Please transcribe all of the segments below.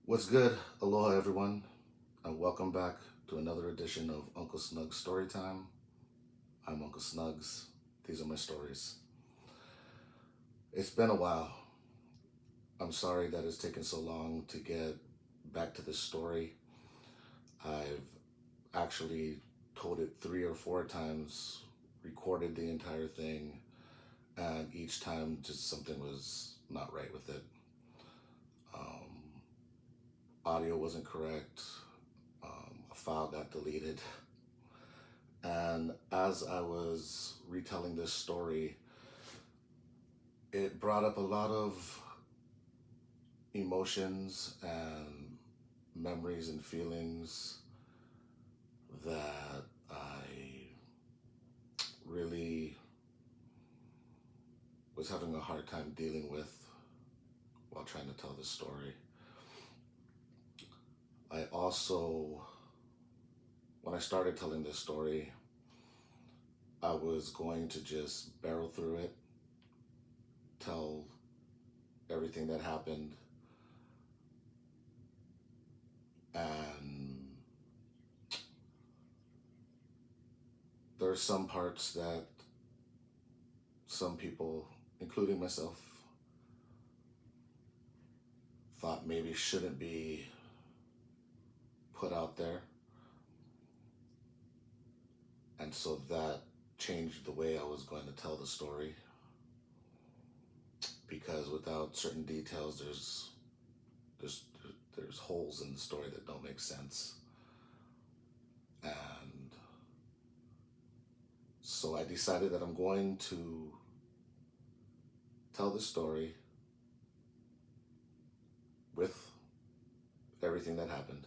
What's good? Aloha, everyone, and welcome back to another edition of Uncle Snug's Storytime. I'm Uncle Snugs. These are my stories. It's been a while. I'm sorry that it's taken so long to get back to this story. I've actually told it 3 or 4 times, recorded the entire thing, and each time just something was not right with it. Um, Audio wasn't correct. A file got deleted. And as I was retelling this story, it brought up a lot of emotions and memories and feelings that I really was having a hard time dealing with while trying to tell this story. I also, when I started telling this story, I was going to just barrel through it, tell everything that happened, and there are some parts that some people, including myself, thought maybe shouldn't be put out there. And so that changed the way I was going to tell the story. Because without certain details, there's there's holes in the story that don't make sense. And so I decided that I'm going to tell the story with everything that happened.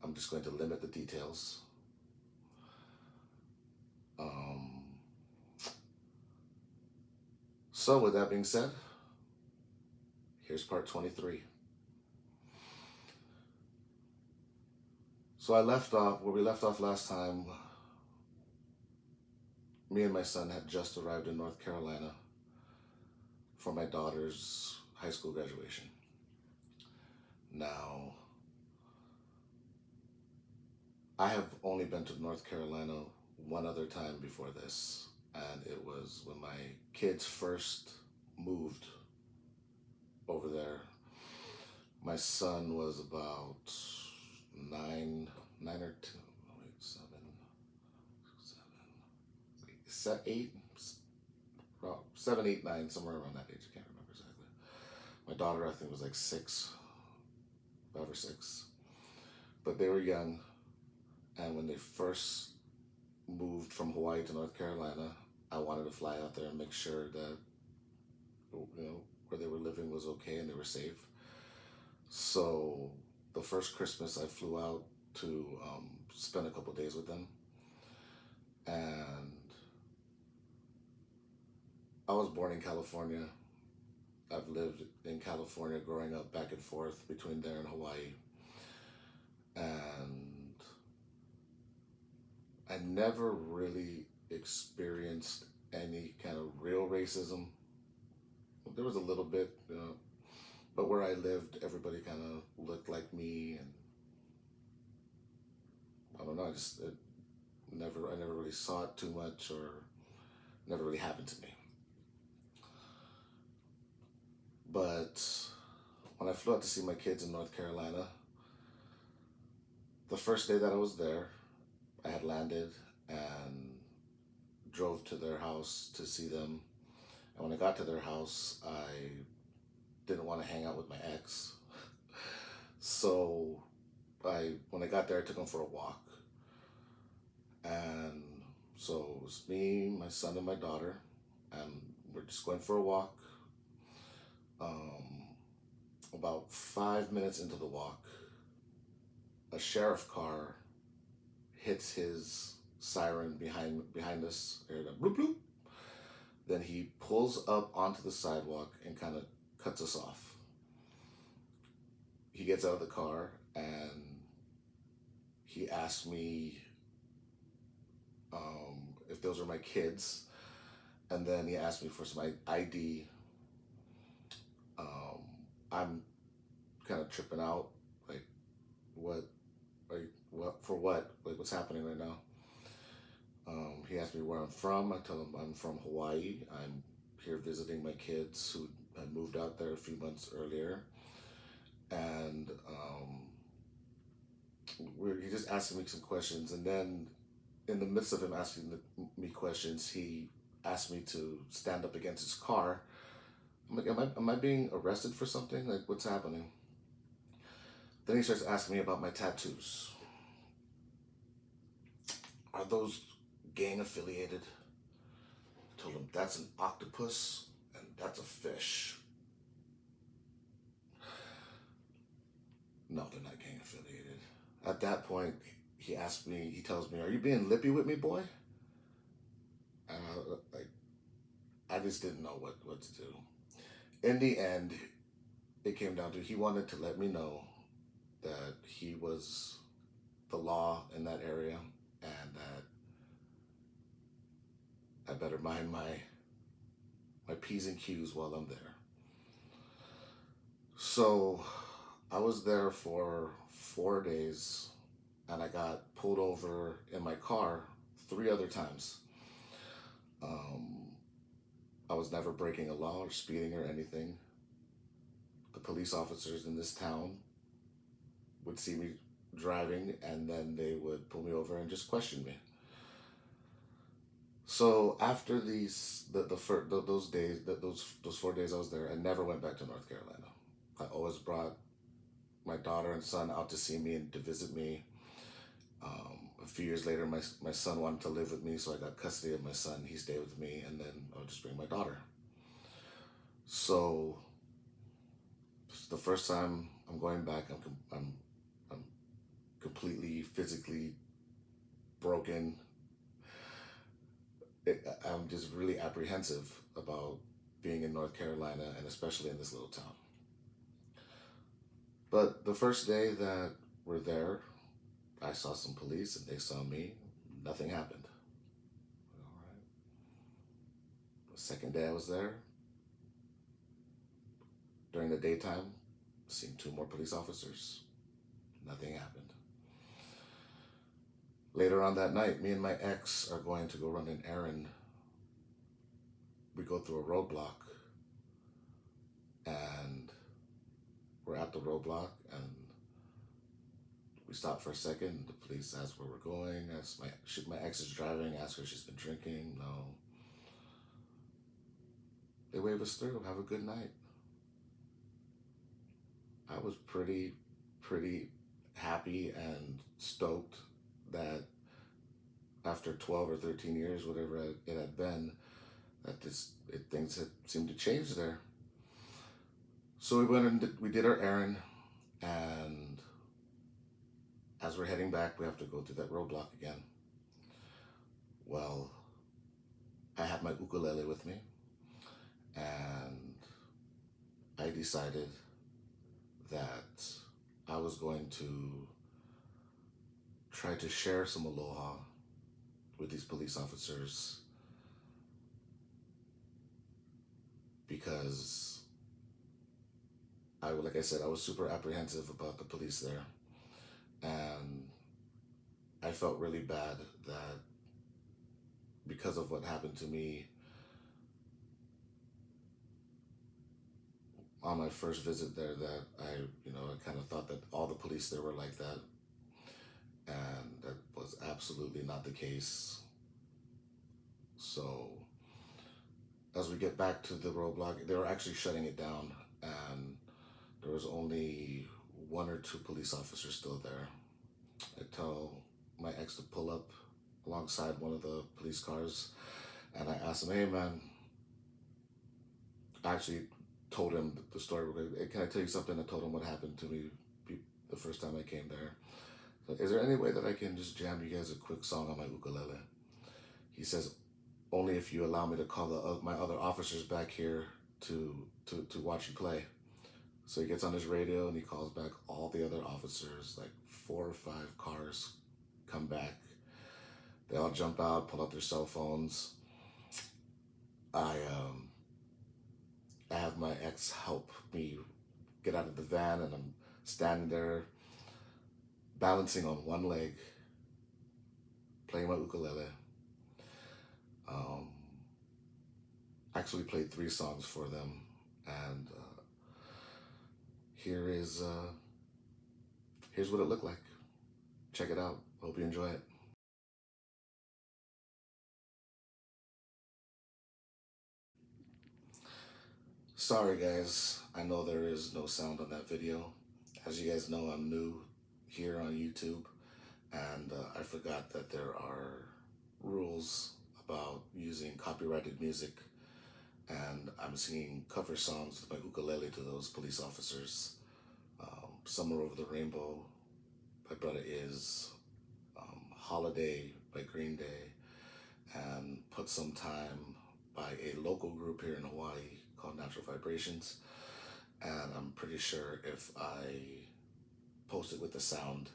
I'm just going to limit the details. Um, so with that being said, here's part 23. So I left off where we left off last time. Me and my son had just arrived in North Carolina for my daughter's high school graduation. Now, I have only been to North Carolina one other time before this, and it was when my kids first moved over there. My son was about nine or two, wait, eight, about 7, 8, 9, somewhere around that age. I can't remember exactly. My daughter, I think, was like 6, 5 or 6, but they were young. And when they first moved from Hawaii to North Carolina, I wanted to fly out there and make sure that where they were living was okay and they were safe. So the first Christmas, I flew out to spend a couple days with them, and I was born in California. I've lived in California growing up back and forth between there and Hawaii, and I never really experienced any kind of real racism. There was a little bit, but where I lived, everybody kind of looked like me, and I don't know. I never really saw it too much, or never really happened to me. But when I flew out to see my kids in North Carolina, the first day that I was there, I had landed and drove to their house to see them. And when I got to their house, I didn't want to hang out with my ex. So when I got there, I took them for a walk. And so it was me, my son, and my daughter, and we're just going for a walk. About 5 minutes into the walk, a sheriff car hits his siren behind us. Bloop bloop. Then he pulls up onto the sidewalk and kind of cuts us off. He gets out of the car and he asked me if those were my kids, and then he asked me for some ID. I'm of tripping out. Like, what? Like, what for? What? Like, what's happening right now? He asked me where I'm from. I tell him I'm from Hawaii. I'm here visiting my kids who had moved out there a few months earlier, and he just asked me some questions, and then in the midst of him asking me questions, he asked me to stand up against his car. I'm like, am I being arrested for something? Like, what's happening? Then he starts asking me about my tattoos. Are those gang affiliated? I told him that's an octopus and that's a fish. No, they're not gang affiliated. At that point, he tells me, "Are you being lippy with me, boy?" And I just didn't know what to do. In the end, it came down to he wanted to let me know that he was the law in that area and that I better mind my P's and Q's while I'm there. So I was there for 4 days and I got pulled over in my car 3 other times. Um, I was never breaking a law or speeding or anything. The police officers in this town would see me driving and then they would pull me over and just question me. So after those days, those 4 days I was there, I never went back to North Carolina. I always brought my daughter and son out to see me and to visit me. A few years later, my son wanted to live with me, so I got custody of my son. He stayed with me, and then I would just bring my daughter. So the first time I'm going back, I'm completely physically broken. I'm just really apprehensive about being in North Carolina and especially in this little town. But the first day that we're there, I saw some police and they saw me. Nothing happened. All right. The second day I was there, during the daytime, seen 2 more police officers. Nothing happened. Later on that night, me and my ex are going to go run an errand. We go through a roadblock and we're at the roadblock and we stop for a second. The police ask where we're going. My ex is driving. Ask her if she's been drinking. No. They wave us through. Have a good night. I was pretty happy and stoked that after 12 or 13 years, whatever it had been, that things had seemed to change there. So we went and we did our errand, and as we're heading back, we have to go through that roadblock again. Well, I had my ukulele with me, and I decided that I was going to try to share some aloha with these police officers because like I said, I was super apprehensive about the police there. And I felt really bad that because of what happened to me on my first visit there, that I kind of thought that all the police there were like that. And that was absolutely not the case. So as we get back to the roadblock, they were actually shutting it down, and there was only 1 or 2 police officers still there. I tell my ex to pull up alongside one of the police cars, and I asked him, "Hey man," I actually told him the story. Hey, can I tell you something? I told him what happened to me the first time I came there. So, is there any way that I can just jam you guys a quick song on my ukulele? He says, only if you allow me to call my other officers back here to watch you play. So he gets on his radio and he calls back all the other officers, like 4 or 5 cars come back. They all jump out, pull out their cell phones. I have my ex help me get out of the van, and I'm standing there, balancing on one leg, playing my ukulele. Um, actually played 3 songs for them, and here is here's what it looked like. Check it out. Hope you enjoy it. Sorry guys, I know there is no sound on that video. As you guys know, I'm new here on YouTube, and I forgot that there are rules about using copyrighted music, and I'm singing cover songs with my ukulele to those police officers. Somewhere Over the Rainbow by Brother Is, Holiday by Green Day, and Put Some Time by a local group here in Hawaii called Natural Vibrations. And I'm pretty sure if I post it with the sound,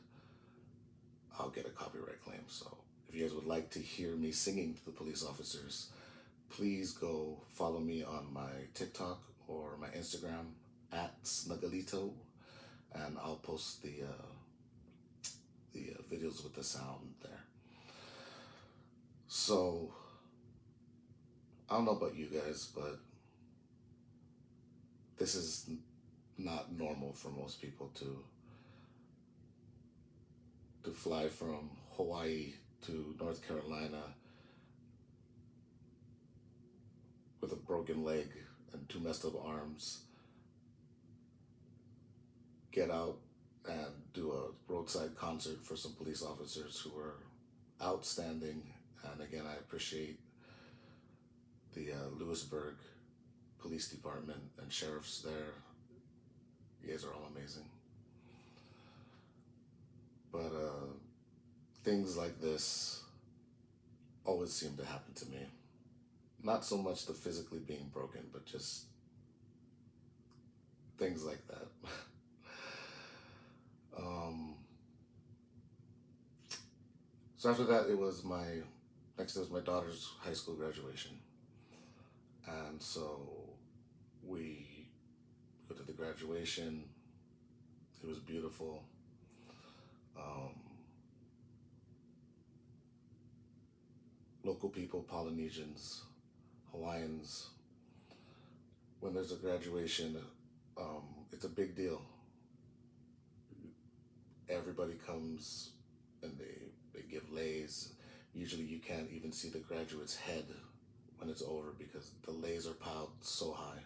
I'll get a copyright claim. So if you guys would like to hear me singing to the police officers, please go follow me on my TikTok or my Instagram at Snuggalito, and I'll post the videos with the sound there. So I don't know about you guys, but this is not normal for most people to fly from Hawaii to North Carolina with a broken leg and 2 messed up arms, get out and do a roadside concert for some police officers who were outstanding. And again, I appreciate the Lewisburg Police Department and sheriffs there. You guys are all amazing. But things like this always seem to happen to me. Not so much the physically being broken, but just things like that. So after that, it was my daughter's high school graduation. And so we go to the graduation. It was beautiful. Local people, Polynesians, Hawaiians, when there's a graduation, it's a big deal. Everybody comes and they give leis. Usually you can't even see the graduate's head when it's over because the leis are piled so high.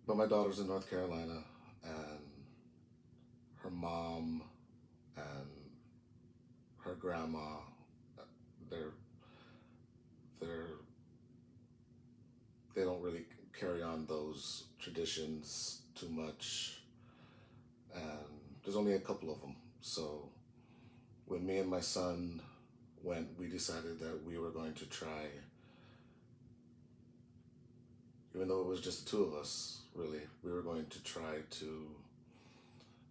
But my daughter's in North Carolina, and her mom and her grandma, they don't really carry on those traditions too much, and there's only a couple of them. So when me and my son went, we decided that we were going to try, even though it was just the 2 of us, really, we were going to try to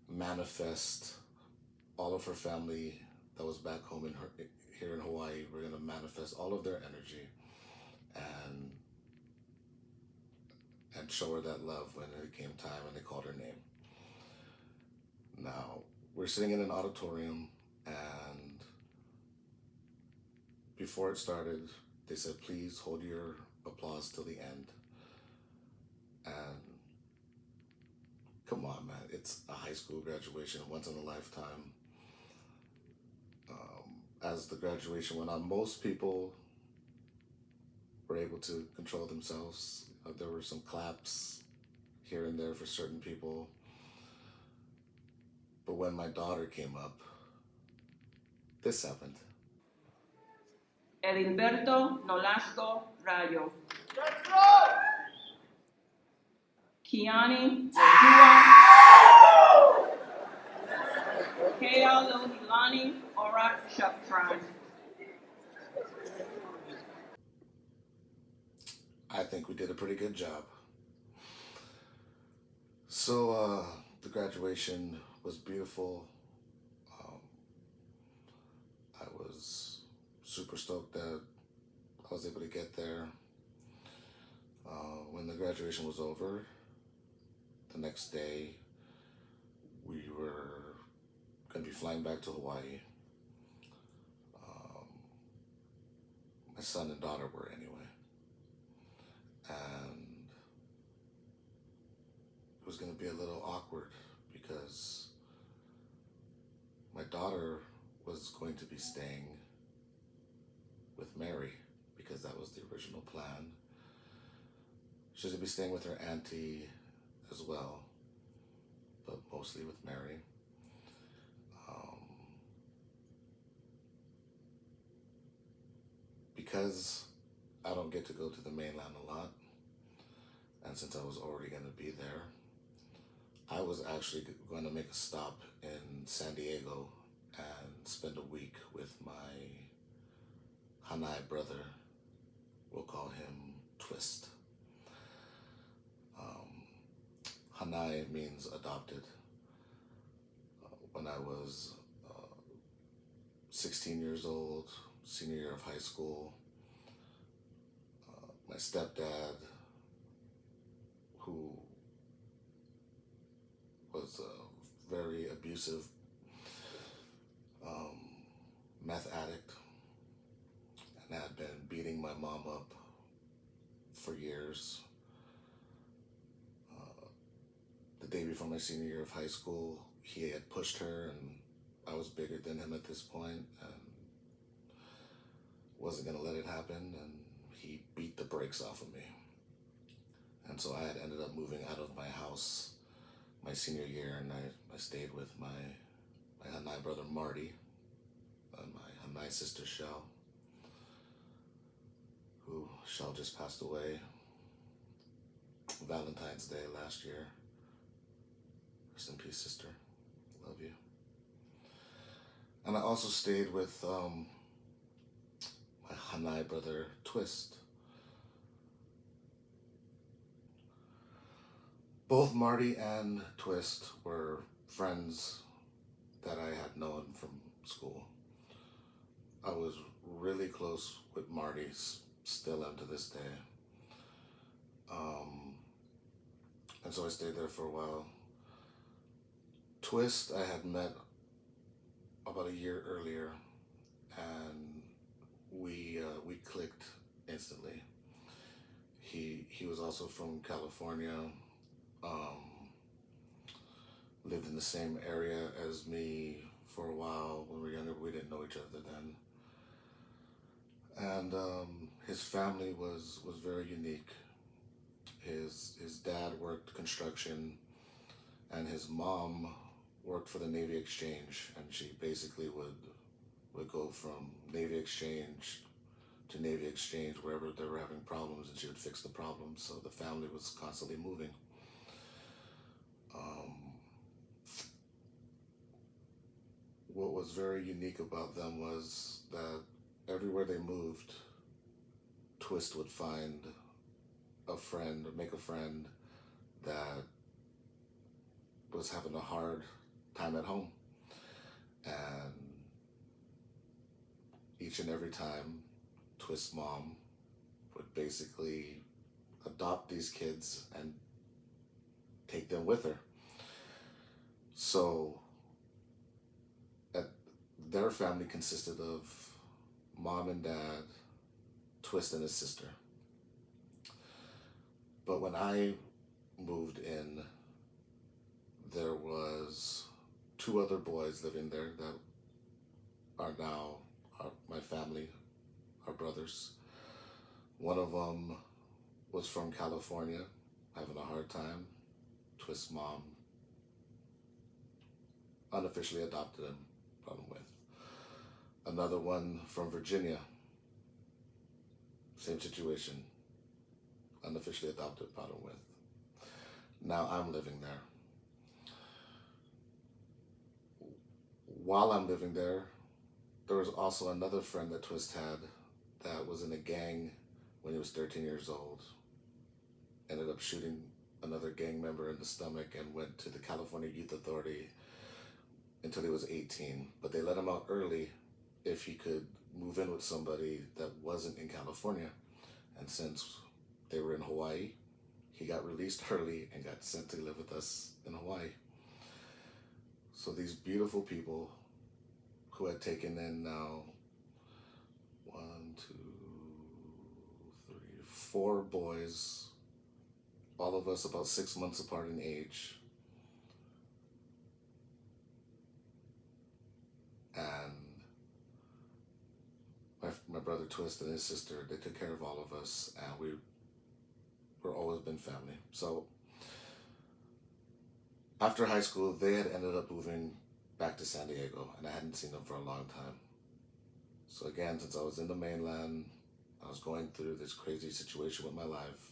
manifest all of her family that was back home here in Hawaii. We're going to manifest all of their energy and show her that love when it came time and they called her name. Now, we're sitting in an auditorium, and before it started, they said, please hold your applause till the end. And come on, man, it's a high school graduation, once in a lifetime. As the graduation went on, most people were able to control themselves. There were some claps here and there for certain people. But when my daughter came up, this happened. Edilberto Nolasco Rayo. Kiani Lehua. Kea Lohilani Ora Shaptran. I think we did a pretty good job. So the graduation was beautiful. I was super stoked that I was able to get there. When the graduation was over, the next day we were going to be flying back to Hawaii. Um, my son and daughter were anyway. And it was going to be a little awkward because my daughter was going to be staying with Mary because that was the original plan. She was going to be staying with her auntie as well, but mostly with Mary. Because I don't get to go to the mainland a lot, and since I was already going to be there, I was actually going to make a stop in San Diego and spend a week with my Hanai brother. We'll call him Twist. Hanai means adopted. When I was 16 years old, senior year of high school, my stepdad, who was a very abusive meth addict and had been beating my mom up for years. The day before my senior year of high school, he had pushed her, and I was bigger than him at this point and wasn't going to let it happen, and he beat the brakes off of me. And so I had ended up moving out of my house my senior year, and I stayed with my Hanai brother Marty and my Hanai sister Shell, who Shell just passed away Valentine's Day last year. Rest in peace, sister. Love you. And I also stayed with my Hanai brother Twist. Both Marty and Twist were friends that I had known from school. I was really close with Marty, still am to this day. And so I stayed there for a while. Twist I had met about a year earlier, and we clicked instantly. He was also from California, lived in the same area as me for a while when we were younger. We didn't know each other then. And his family was very unique. His dad worked construction, and his mom worked for the Navy Exchange, and she basically would go from Navy Exchange to Navy Exchange wherever they were having problems, and she would fix the problems. So the family was constantly moving. What was very unique about them was that everywhere they moved, Twist would find a friend or make a friend that was having a hard time at home. And each and every time, Twist's mom would basically adopt these kids and take them with her. So their family consisted of mom and dad, Twist and his sister. But when I moved in, there was 2 other boys living there that are now my family, our brothers. One of them was from California, having a hard time. Twist's mom unofficially adopted him, brought him with. Another one from Virginia, same situation, unofficially adopted, brought him with. Now I'm living there. While I'm living there, there was also another friend that Twist had that was in a gang when he was 13 years old. Ended up shooting another gang member in the stomach and went to the California Youth Authority until he was 18. But they let him out early if he could move in with somebody that wasn't in California. And since they were in Hawaii, he got released early and got sent to live with us in Hawaii. So these beautiful people who had taken in now 4 boys, all of us about 6 months apart in age. And my brother Twist and his sister, they took care of all of us, and we're always been family. So after high school, they had ended up moving back to San Diego, and I hadn't seen them for a long time. So again, since I was in the mainland, I was going through this crazy situation with my life,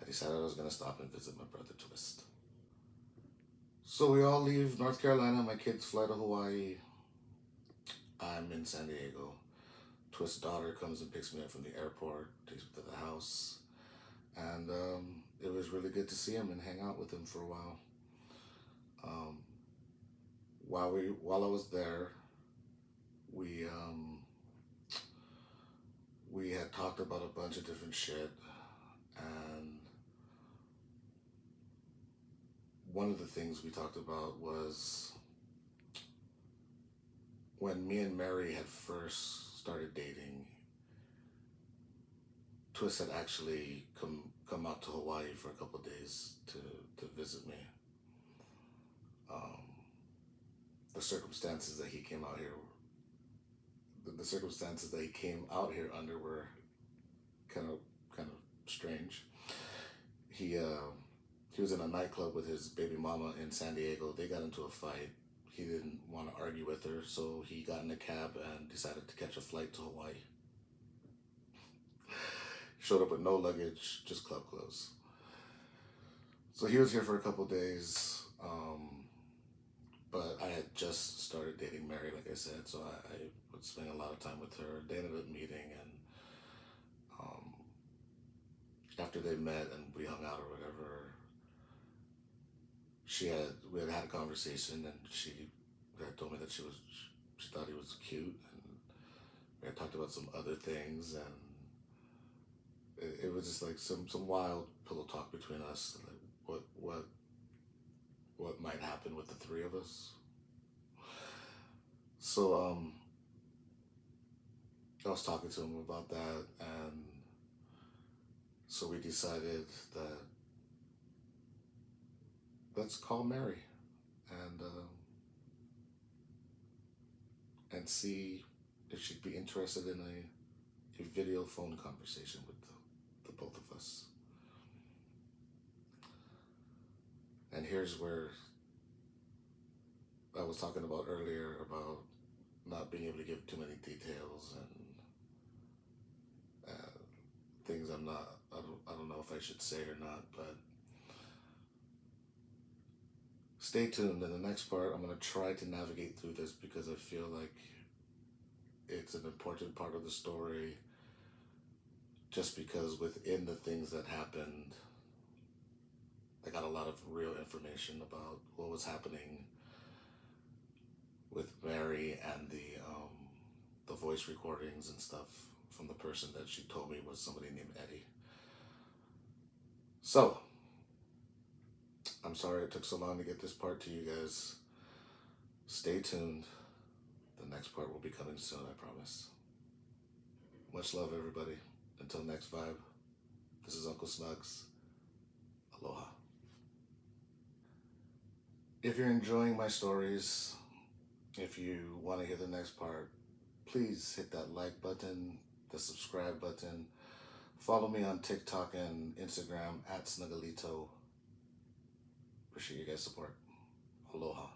I decided I was going to stop and visit my brother Twist. So we all leave North Carolina. My kids fly to Hawaii. I'm in San Diego. Twist's daughter comes and picks me up from the airport, takes me to the house. And it was really good to see him and hang out with him for a while. While I was there, we had talked about a bunch of different shit, and one of the things we talked about was when me and Mary had first started dating. Twist had actually come out to Hawaii for a couple of days to visit me. The circumstances that he came out here, the circumstances that he came out here under were kind of strange. He was in a nightclub with his baby mama in San Diego. They got into a fight. He didn't want to argue with her, so he got in a cab and decided to catch a flight to Hawaii. Showed up with no luggage, just club clothes. So he was here for a couple days, but I had just started dating Mary, like I said, so I would spend a lot of time with her. They ended up meeting, and after they met and we hung out or whatever, we had had a conversation, and she had told me that she thought he was cute, and we had talked about some other things, and it was just like some wild pillow talk between us, like what might happen with the three of us. So I was talking to him about that, and so we decided that let's call Mary and see if she'd be interested in a video phone conversation with the both of us. And here's where I was talking about earlier about not being able to give too many details and things I don't know if I should say or not, but stay tuned. In the next part, I'm going to try to navigate through this because I feel like it's an important part of the story, just because within the things that happened, I got a lot of real information about what was happening with Mary and the voice recordings and stuff from the person that she told me was somebody named Eddie. So, I'm sorry it took so long to get this part to you guys. Stay tuned. The next part will be coming soon, I promise. Much love, everybody. Until next vibe, this is Uncle Snugs. Aloha. If you're enjoying my stories, if you want to hear the next part, please hit that like button, the subscribe button. Follow me on TikTok and Instagram @Snuggalito. Appreciate you guys' support. Aloha.